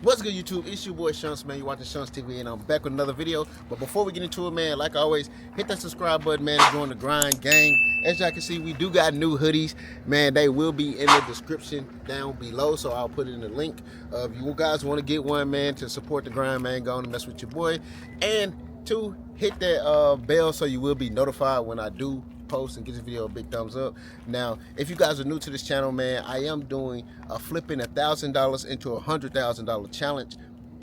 What's good, YouTube? It's your boy Shunts, man. You're watching Shunts TV, and I'm back with another video. But before we get into it, man, like always, hit that subscribe button, man, and join the grind gang. As y'all can see, we do got new hoodies, man. They will be in the description down below, so I'll put it in the link. If you guys want to get one, man, to support the grind, man, go on and mess with your boy. And two, hit that bell so you will be notified when I do post, and give this video a big thumbs up. Now, if you guys are new to this channel, man, I am doing a flipping $1,000 into a $100,000 challenge,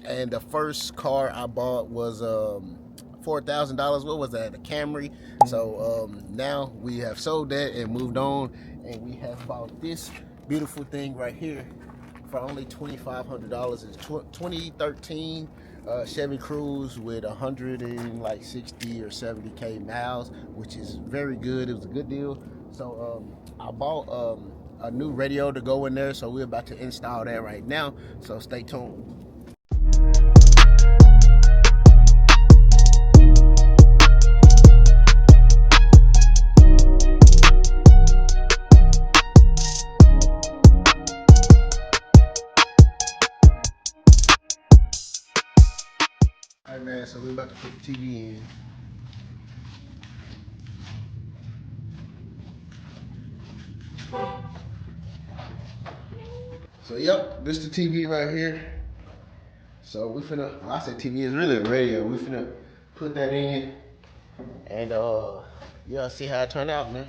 and the first car I bought was $4,000. What was that? A Camry. So now we have sold that and moved on, and we have bought this beautiful thing right here for only $2,500. It's 2013 Chevy Cruze with 160 or 70K miles, which is very good. It was a good deal. So I bought a new radio to go in there, so we're about to install that right now, so stay tuned. All right, man, so we're about to put the TV in. So, yep, this is the TV right here. So we finna, well, I said TV is really a radio. We finna put that in, and yeah, see how it turned out, man.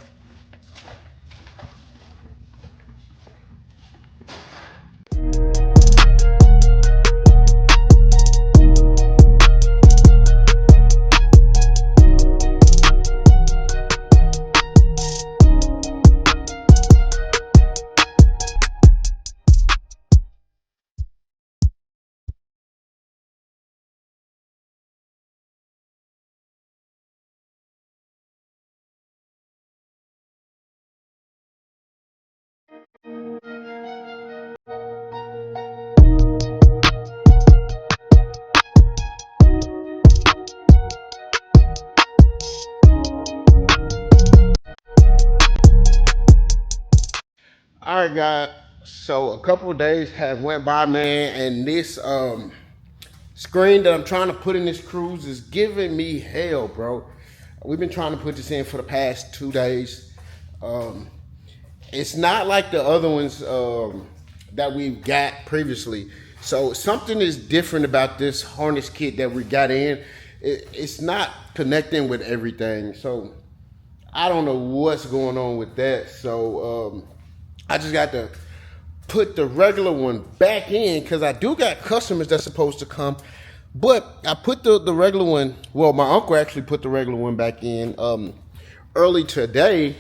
All right, guys. So a couple of days have went by, man, and this screen that I'm trying to put in this Cruze is giving me hell, bro. We've been trying to put this in for the past 2 days. It's not like the other ones that we've got previously. So something is different about this harness kit that we got in. It's not connecting with everything. So I don't know what's going on with that. So I just got to put the regular one back in, because I do got customers that's supposed to come. But I put the regular one, well, my uncle actually put the regular one back in early today,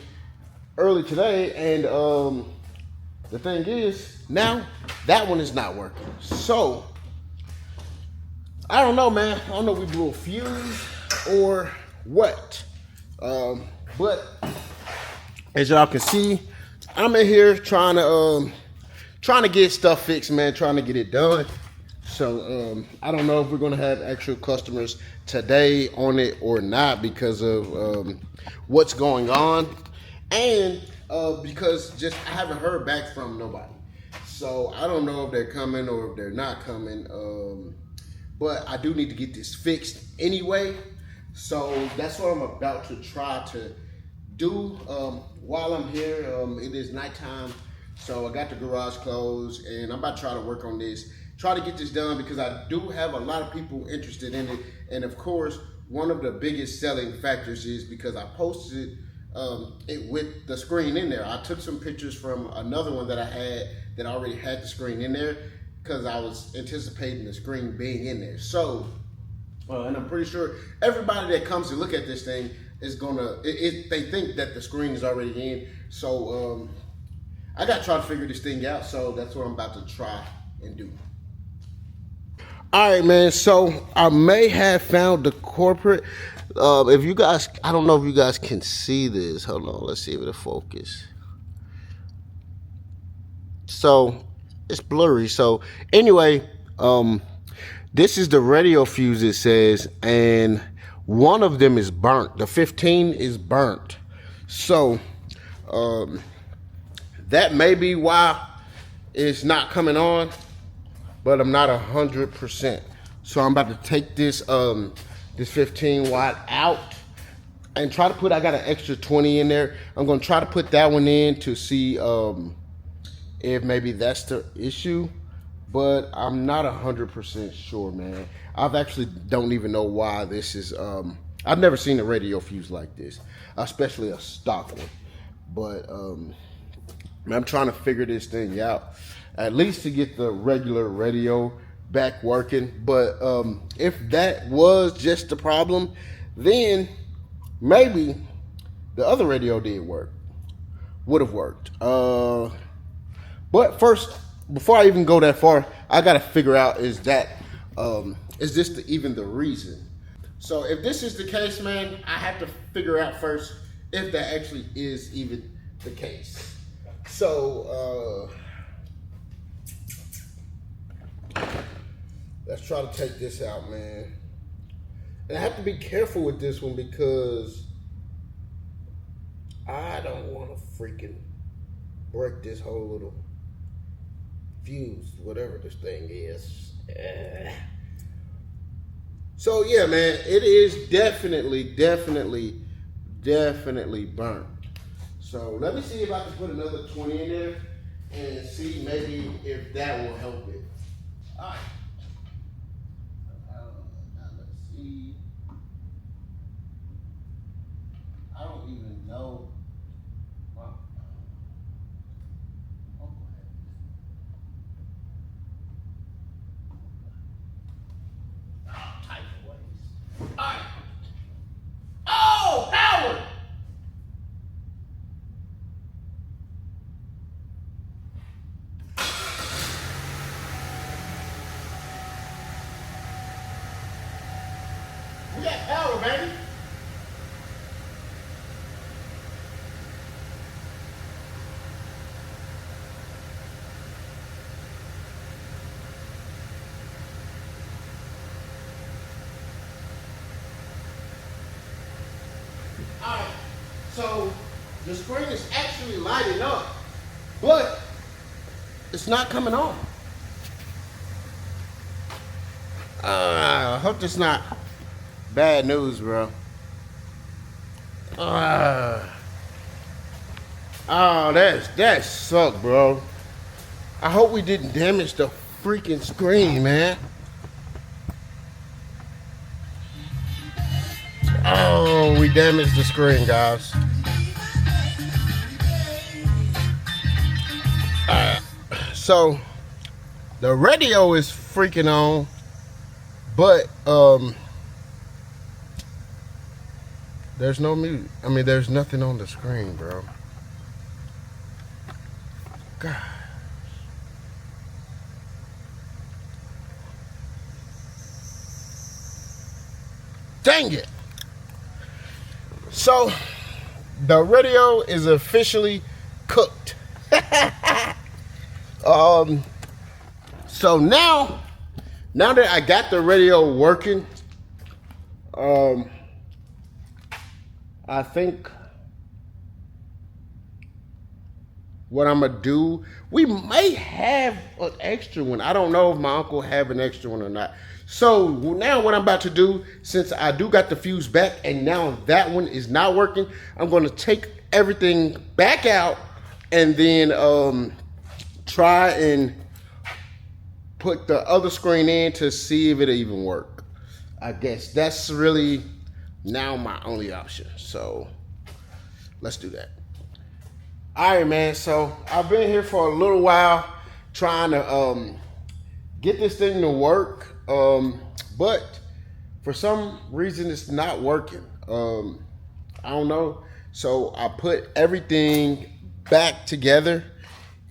and the thing is, now that one is not working. So I don't know, man. I don't know if we blew a fuse or what. But as y'all can see, I'm in here trying to get stuff fixed, man, trying to get it done. So I don't know if we're gonna have actual customers today on it or not, because of what's going on, and because just I haven't heard back from nobody. So I don't know if they're coming or if they're not coming. But I do need to get this fixed anyway. So that's what I'm about to try to do while I'm here. It is nighttime, so I got the garage closed, and I'm about to try to work on this, try to get this done, because I do have a lot of people interested in it. And of course, one of the biggest selling factors is because I posted it with the screen in there. I took some pictures from another one that I had that already had the screen in there, because I was anticipating the screen being in there. So and I'm pretty sure everybody that comes to look at this thing is gonna, they think that the screen is already in. So I gotta try to figure this thing out. So that's what I'm about to try and do. All right, man. So I may have found the corporate. If you guys, I don't know if you guys can see this. Hold on, let's see if it'll focus. So it's blurry. So anyway, this is the radio fuse, it says, and one of them is burnt. The 15 is burnt. So that may be why it's not coming on. but I'm not 100%. So I'm about to take this this 15 watt out and try to put, I got an extra 20 in there. I'm gonna try to put that one in to see if maybe that's the issue, but I'm not 100% sure, man. I've actually don't even know why this is, I've never seen a radio fuse like this, especially a stock one. But I'm trying to figure this thing out, at least to get the regular radio back working. But if that was just the problem, then maybe the other radio would have worked. But first, before I even go that far, I gotta figure out, is this even the reason? So if this is the case, man, I have to figure out first if that actually is even the case. So let's try to take this out, man. And I have to be careful with this one because I don't want to freaking break this whole little fuse, whatever this thing is. So yeah, man, it is definitely burnt. So let me see if I can put another 20 in there and see maybe if that will help it. All right. Now let's see. I don't even know. Wow. Oh, go ahead. Oh, type of ways. All right. Oh, Howard! We got power, baby. Alright, so the screen is actually lighting up, but it's not coming on. I hope that's not bad news, bro. Oh, that sucked, bro. I hope we didn't damage the freaking screen, man. Oh, we damaged the screen, guys. So the radio is freaking on, but there's no music. I mean, there's nothing on the screen, bro. God. Dang it. So the radio is officially cooked. So now that I got the radio working, I think what I'm gonna do, we may have an extra one. I don't know if my uncle have an extra one or not. So now what I'm about to do, since I do got the fuse back and now that one is not working, I'm gonna take everything back out and then try and put the other screen in to see if it'll even work. I guess that's really now my only option. So let's do that. All right, man. So I've been here for a little while trying to get this thing to work. But for some reason it's not working. I don't know. So I put everything back together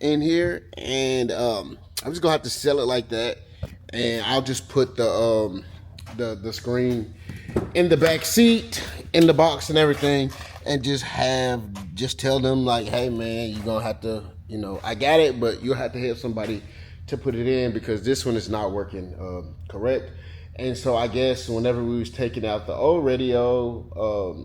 in here, and I'm just gonna have to sell it like that, and I'll just put the screen in the back seat, in the box and everything, and just tell them like, hey man, you're gonna have to, I got it, but you'll have to have somebody to put it in because this one is not working correct. And so I guess whenever we was taking out the old radio,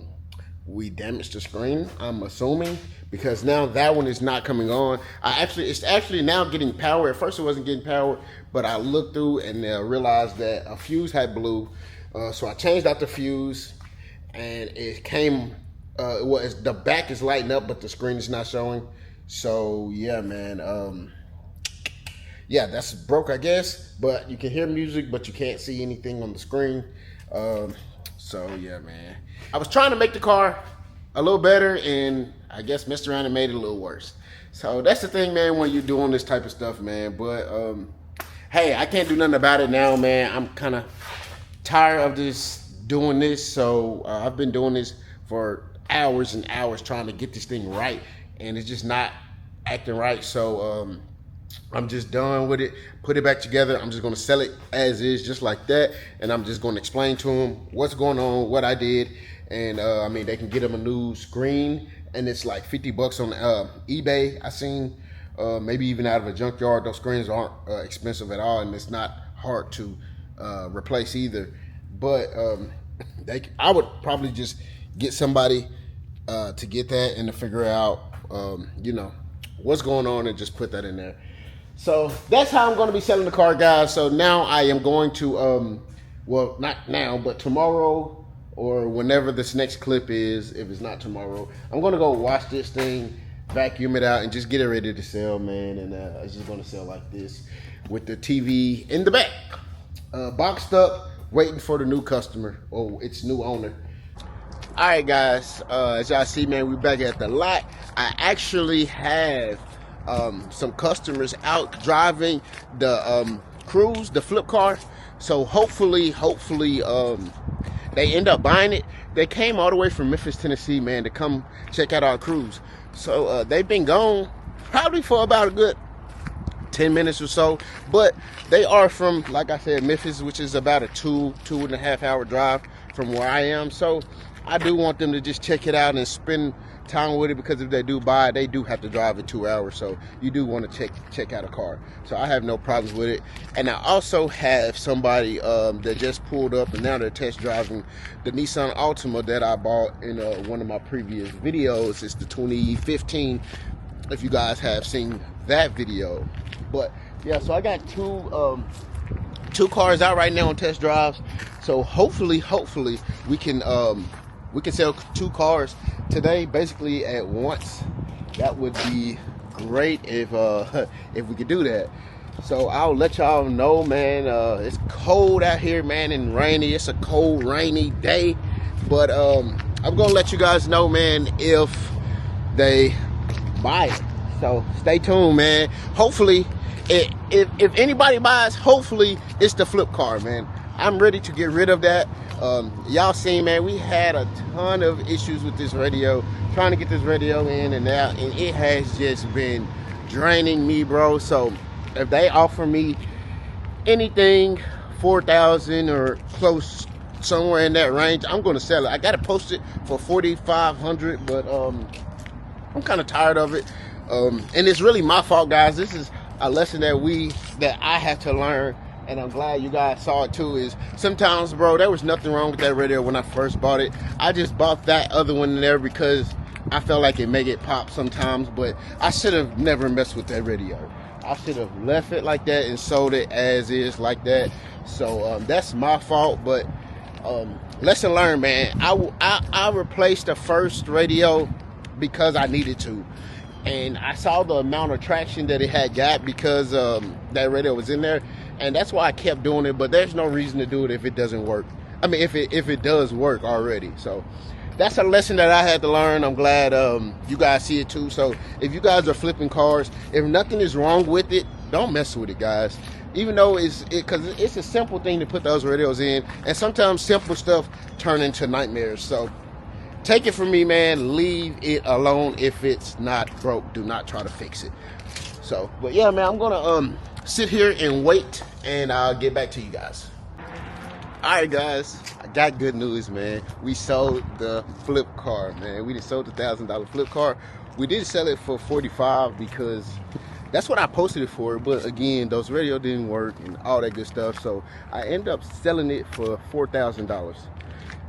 we damaged the screen, I'm assuming, because now that one is not coming on. It's actually now getting power. At first it wasn't getting power, but I looked through and realized that a fuse had blew. So I changed out the fuse, and it came. The back is lighting up, but the screen is not showing. So yeah, man. Yeah, that's broke, I guess. But you can hear music, but you can't see anything on the screen. So yeah, man. I was trying to make the car a little better, and I guess messed around and made it a little worse. So that's the thing, man, when you're doing this type of stuff, man. But hey, I can't do nothing about it now, man. I'm kind of tired of doing this. So I've been doing this for hours and hours trying to get this thing right, and it's just not acting right. So I'm just done with it. Put it back together. I'm just going to sell it as is, just like that. And I'm just going to explain to them what's going on, what I did. And I mean, they can get them a new screen, and it's like $50 on eBay. I seen maybe even out of a junkyard. Those screens aren't expensive at all, and it's not hard to replace either. But I would probably just get somebody to get that and to figure out, what's going on, and just put that in there. So that's how I'm going to be selling the car, guys. So now I am going to, well, not now, but tomorrow or whenever this next clip is, if it's not tomorrow, I'm going to go wash this thing, vacuum it out, and just get it ready to sell, man. And it's just going to sell like this with the TV in the back, boxed up, waiting for the new customer or its new owner. All right, guys, as y'all see, man, we're back at the lot. I actually have some customers out driving the Cruise, the flip car. So hopefully they end up buying it. They came all the way from Memphis, Tennessee, man, to come check out our Cruise. So they've been gone probably for about a good 10 minutes or so, but they are from, like I said, Memphis, which is about a 2.5 hour drive from where I am. So I do want them to just check it out and spend time with it, because if they do buy it, they do have to drive it 2 hours. So you do want to check out a car. So I have no problems with it. And I also have somebody that just pulled up, and now they're test driving the Nissan Altima that I bought in one of my previous videos. It's the 2015, if you guys have seen that video. But yeah, so I got two cars out right now on test drives. So hopefully we can sell 2 cars today, basically at once. That would be great if we could do that. So I'll let y'all know, man. It's cold out here, man, and rainy. It's a cold, rainy day. But I'm gonna let you guys know, man, if they buy it. So stay tuned, man. Hopefully, if anybody buys, hopefully it's the flip car, man. I'm ready to get rid of that. Y'all seen, man, we had a ton of issues with this radio, trying to get this radio in and out, and it has just been draining me, bro. So if they offer me anything, 4,000 or close, somewhere in that range, I'm gonna sell it. I gotta post it for 4,500, but I'm kind of tired of it, and it's really my fault, guys. This is a lesson that I had to learn. And I'm glad you guys saw it too, is sometimes, bro, there was nothing wrong with that radio when I first bought it. I just bought that other one in there because I felt like it make it pop sometimes, but I should have never messed with that radio. I should have left it like that and sold it as is like that. So that's my fault, but lesson learned, man. I replaced the first radio because I needed to. And I saw the amount of traction that it had got because that radio was in there. And that's why I kept doing it, but there's no reason to do it if it doesn't work. I mean, if it does work already. So that's a lesson that I had to learn. I'm glad you guys see it too. So if you guys are flipping cars, if nothing is wrong with it, don't mess with it, guys. Even though because it's a simple thing to put those radios in, and sometimes simple stuff turn into nightmares. So take it from me, man. Leave it alone. If it's not broke, do not try to fix it. So, but yeah, man, I'm gonna sit here and wait, and I'll get back to you guys. All right, guys, I got good news, man. We sold the flip car, man. We just sold the $1,000 flip car. We did sell it for $45 because that's what I posted it for. But again, those radio didn't work and all that good stuff. So I ended up selling it for $4,000.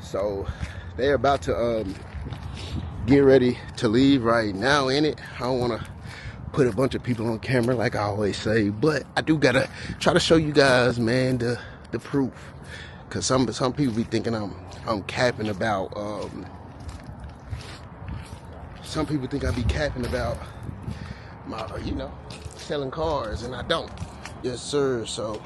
So they're about to get ready to leave right now in it. I don't want to put a bunch of people on camera like I always say, but I do gotta try to show you guys, man, the proof. Cause some people be thinking I'm capping about. Some people think I be capping about my, selling cars, and I don't. Yes, sir. So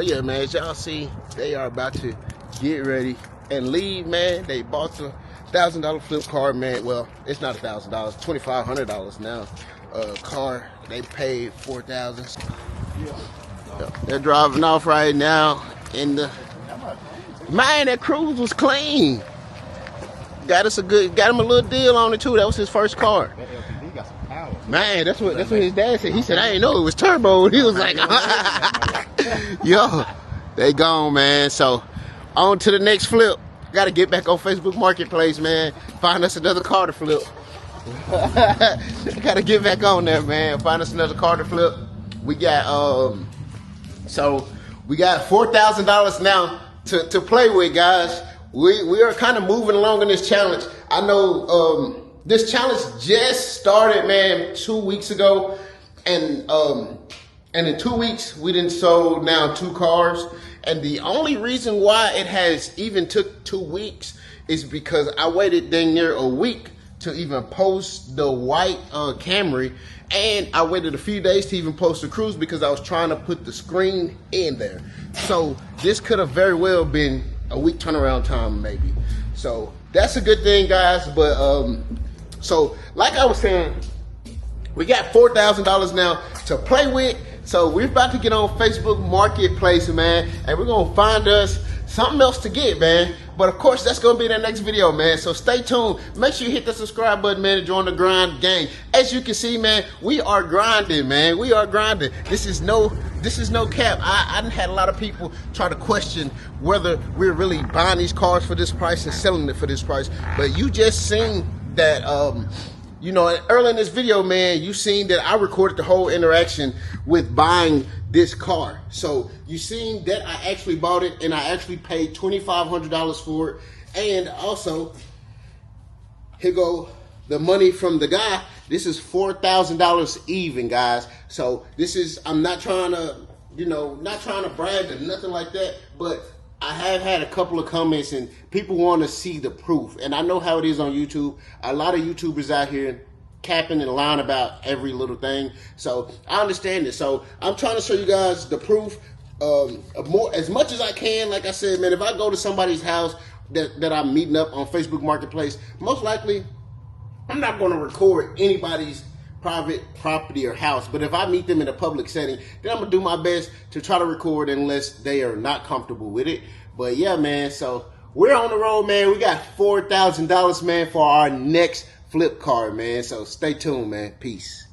yeah, man. As y'all see, they are about to get ready and leave, man. They bought the $1,000 flip car, man. Well, it's not $1,000, $2,500 now. Car they paid $4,000. Yeah. They're driving off right now. In the man, that cruise was clean. Got him a little deal on it too. That was his first car. That LTD got some power. Man, that's what his dad said. He said, I didn't know it was turbo. He was like, yo, they gone, man. So on to the next flip. Got to get back on Facebook Marketplace, man. Find us another car to flip. Got to get back on there, man. Find us another car to flip. We got we got $4,000 now to play with, guys. We are kind of moving along in this challenge. I know this challenge just started, man, 2 weeks ago, and in 2 weeks we done sold now 2 cars. And the only reason why it has even took 2 weeks is because I waited dang near a week to even post the white Camry, and I waited a few days to even post the Cruise because I was trying to put the screen in there. So this could have very well been a week turnaround time, maybe. So that's a good thing, guys. But so like I was saying, we got $4,000 now to play with. So we're about to get on Facebook Marketplace, man, and we're gonna find us something else to get, man. But of course, that's gonna be in the next video, man. So stay tuned. Make sure you hit the subscribe button, man, and join the grind gang. As you can see, man, we are grinding, man. We are grinding. This is no cap. I done had a lot of people try to question whether we're really buying these cars for this price and selling it for this price. But you just seen that, early in this video, man, you seen that I recorded the whole interaction with buying this car. So you seen that I actually bought it, and I actually paid $2,500 for it. And also, here go the money from the guy. This is $4,000 even, guys. So this is, I'm not trying to, not trying to brag or nothing like that, but I have had a couple of comments and people want to see the proof. And I know how it is on YouTube. A lot of YouTubers out here capping and lying about every little thing. So I understand it. So I'm trying to show you guys the proof as much as I can. Like I said, man, if I go to somebody's house that I'm meeting up on Facebook Marketplace, most likely I'm not going to record anybody's private property or house. But if I meet them in a public setting, then I'm gonna do my best to try to record unless they are not comfortable with it. But yeah, man, so we're on the road, man. We got $4,000, man, for our next flip car, man. So stay tuned, man. Peace.